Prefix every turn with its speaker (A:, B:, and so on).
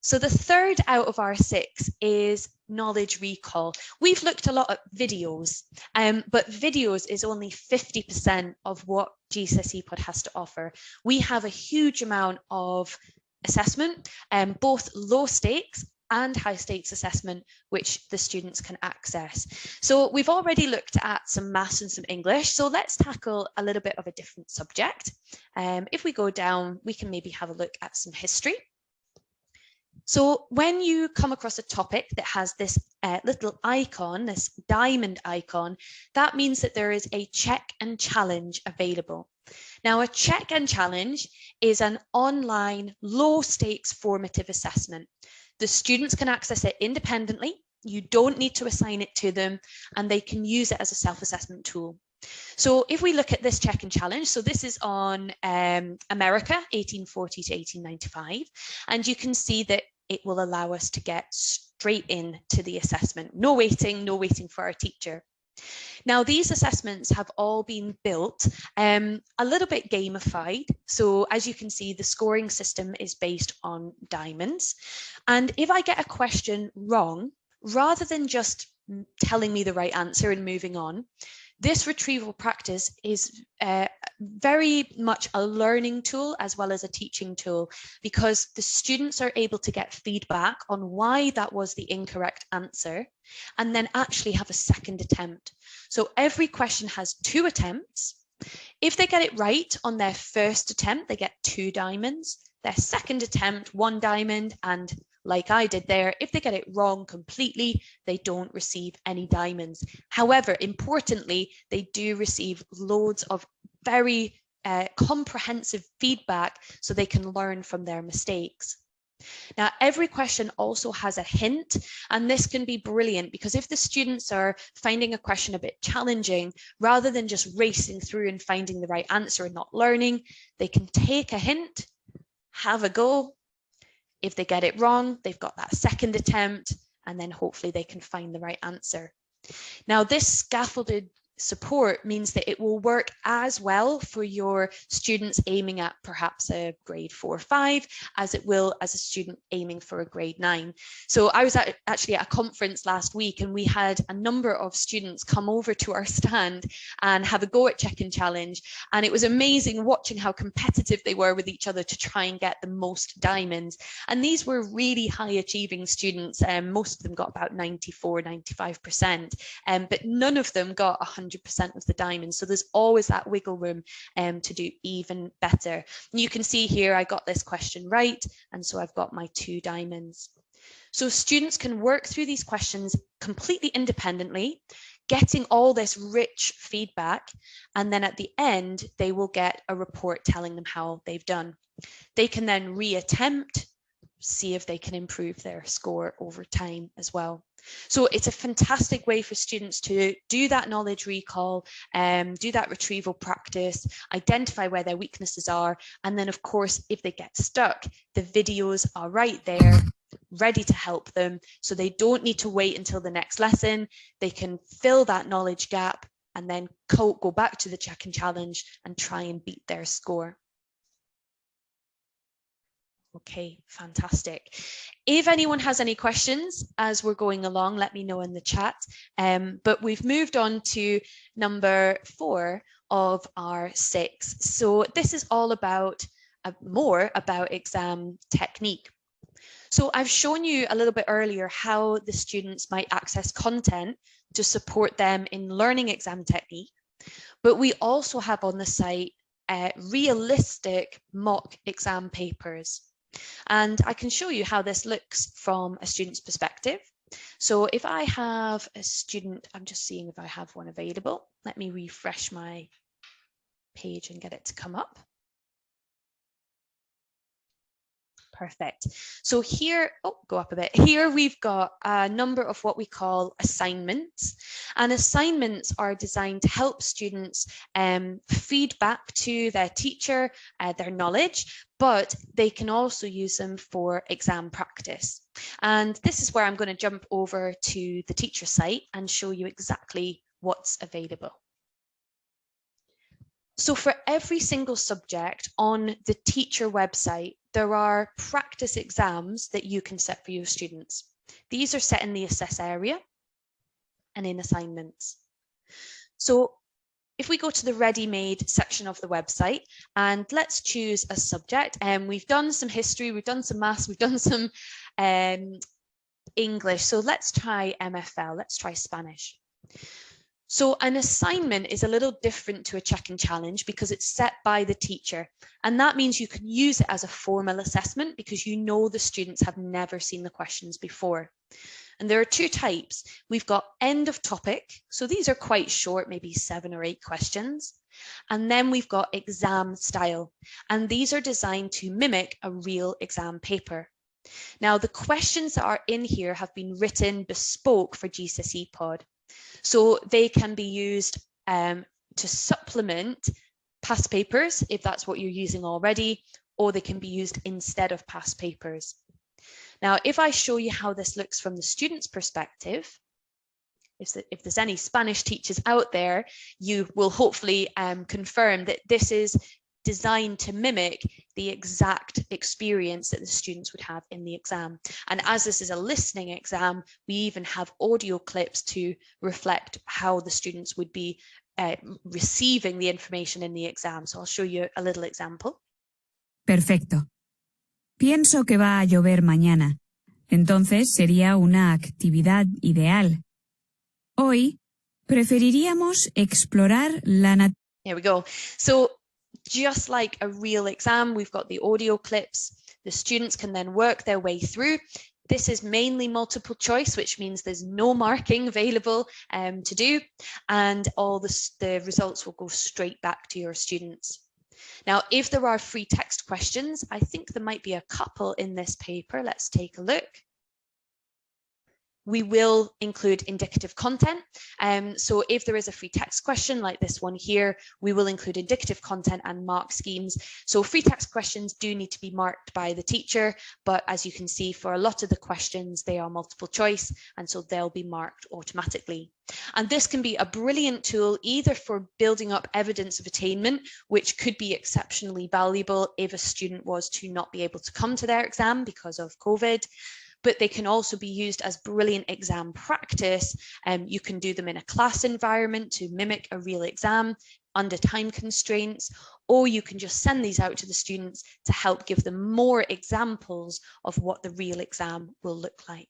A: So the third out of our 6 is knowledge recall. We've looked a lot at videos, but videos is only 50% of what GCSE Pod has to offer. We have a huge amount of assessment, both low stakes and high stakes assessment, which the students can access. So we've already looked at some maths and some English, so let's tackle a little bit of a different subject. If we go down, we can maybe have a look at some history. So when you come across a topic that has this little icon, this diamond icon, that means that there is a check and challenge available. Now, a check and challenge is an online low stakes formative assessment. The students can access it independently. You don't need to assign it to them, and they can use it as a self-assessment tool. So if we look at this check and challenge, so this is on America, 1840 to 1895, and you can see that it will allow us to get straight into the assessment. No waiting for our teacher. Now, these assessments have all been built a little bit gamified. So as you can see, the scoring system is based on diamonds. And if I get a question wrong, rather than just telling me the right answer and moving on, this retrieval practice is very much a learning tool as well as a teaching tool, because the students are able to get feedback on why that was the incorrect answer and then actually have a second attempt. So every question has 2 attempts. If they get it right on their first attempt, they get 2 diamonds. Their second attempt, 1 diamond, and like I did there, if they get it wrong completely, they don't receive any diamonds. However, importantly, they do receive loads of very comprehensive feedback so they can learn from their mistakes. Now, every question also has a hint, and this can be brilliant because if the students are finding a question a bit challenging, rather than just racing through and finding the right answer and not learning, they can take a hint, have a go. If they get it wrong, they've got that second attempt, and then hopefully they can find the right answer. Now, this scaffolded support means that it will work as well for your students aiming at perhaps a grade 4 or 5 as it will as a student aiming for a grade 9. So I was actually at a conference last week, and we had a number of students come over to our stand and have a go at check and challenge, and it was amazing watching how competitive they were with each other to try and get the most diamonds. And these were really high achieving students, most of them got about 94-95%, but none of them got 100% of the diamonds. So there's always that wiggle room to do even better. And you can see here I got this question right, and so I've got my 2 diamonds. So students can work through these questions completely independently, getting all this rich feedback, and then at the end they will get a report telling them how they've done. They can then reattempt, see if they can improve their score over time as well. So it's a fantastic way for students to do that knowledge recall, do that retrieval practice, identify where their weaknesses are, and then of course if they get stuck, the videos are right there ready to help them, so they don't need to wait until the next lesson. They can fill that knowledge gap and then go back to the check and challenge and try and beat their score. Okay, fantastic. If anyone has any questions as we're going along, let me know in the chat. But we've moved on to number 4 of our 6. So this is all about more about exam technique. So I've shown you a little bit earlier how the students might access content to support them in learning exam technique, but we also have on the site realistic mock exam papers. And I can show you how this looks from a student's perspective. So if I have a student, I'm just seeing if I have one available. Let me refresh my page and get it to come up. Perfect. So here, go up a bit. Here we've got a number of what we call assignments, and assignments are designed to help students feed back to their teacher their knowledge, but they can also use them for exam practice. And this is where I'm going to jump over to the teacher site and show you exactly what's available. So for every single subject on the teacher website, there are practice exams that you can set for your students. These are set in the assess area and in assignments. So if we go to the ready-made section of the website and let's choose a subject, and we've done some history, we've done some maths, we've done some English. So let's try MFL, let's try Spanish. So an assignment is a little different to a check and challenge because it's set by the teacher. And that means you can use it as a formal assessment because you know the students have never seen the questions before. And there are two types. We've got end of topic. So these are quite short, maybe 7 or 8 questions. And then we've got exam style. And these are designed to mimic a real exam paper. Now, the questions that are in here have been written bespoke for GCSE Pod. So they can be used to supplement past papers, if that's what you're using already, or they can be used instead of past papers. Now, if I show you how this looks from the student's perspective, if there's any Spanish teachers out there, you will hopefully confirm that this is designed to mimic the exact experience that the students would have in the exam. And as this is a listening exam, we even have audio clips to reflect how the students would be receiving the information in the exam. So I'll show you a little example.
B: Perfecto. Pienso que va a llover mañana. Entonces sería una actividad ideal. Hoy preferiríamos explorar la naturaleza.
A: There we go. So just like a real exam, we've got the audio clips. The students can then work their way through. This is mainly multiple choice, which means there's no marking available to do, and all the results will go straight back to your students. Now, if there are free text questions, I think there might be a couple in this paper. Let's take a look. We will include indicative content. So if there is a free text question like this one here, we will include indicative content and mark schemes. So free text questions do need to be marked by the teacher, but as you can see, for a lot of the questions, they are multiple choice, and so they'll be marked automatically. And this can be a brilliant tool either for building up evidence of attainment, which could be exceptionally valuable if a student was to not be able to come to their exam because of COVID. But they can also be used as brilliant exam practice. You can do them in a class environment to mimic a real exam under time constraints, or you can just send these out to the students to help give them more examples of what the real exam will look like.